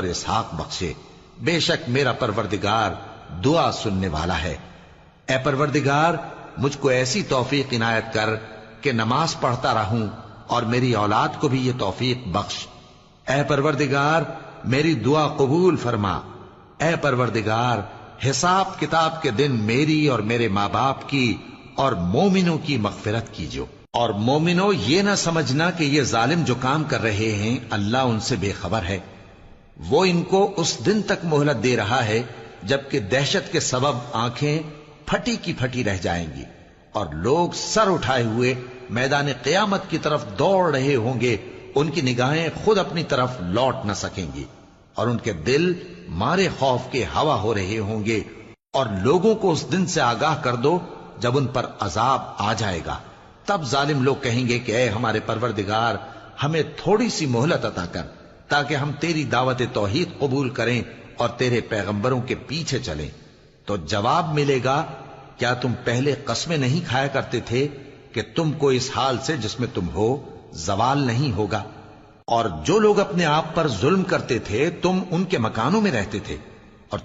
اسحاق بخشے، بے شک میرا پروردگار دعا سننے والا ہے۔ اے پروردگار مجھ کو ایسی توفیق عنایت کر کہ نماز پڑھتا رہوں اور میری اولاد کو بھی یہ توفیق بخش۔ اے پروردگار میری دعا قبول فرما۔ اے پروردگار حساب کتاب کے دن میری اور میرے ماں باپ کی اور مومنوں کی مغفرت کیجو۔ اور مومنوں یہ نہ سمجھنا کہ یہ ظالم جو کام کر رہے ہیں اللہ ان سے بے خبر ہے، وہ ان کو اس دن تک مہلت دے رہا ہے جبکہ دہشت کے سبب آنکھیں پھٹی کی پھٹی رہ جائیں گی اور لوگ سر اٹھائے ہوئے میدان قیامت کی طرف دوڑ رہے ہوں گے، ان کی نگاہیں خود اپنی طرف لوٹ نہ سکیں گی اور ان کے دل مارے خوف کے ہوا ہو رہے ہوں گے۔ اور لوگوں کو اس دن سے آگاہ کر دو جب ان پر عذاب آ جائے گا، تب ظالم لوگ کہیں گے کہ اے ہمارے پروردگار ہمیں تھوڑی سی مہلت عطا کر تاکہ ہم تیری دعوت توحید قبول کریں اور تیرے پیغمبروں کے پیچھے چلیں۔ تو جواب ملے گا کیا تم پہلے قسمیں نہیں کھایا کرتے تھے کہ تم کو اس حال سے جس میں تم ہو زوال نہیں ہوگا؟ اور جو لوگ اپنے آپ پر ظلم کرتے تھے تم ان کے مکانوں میں رہتے تھے،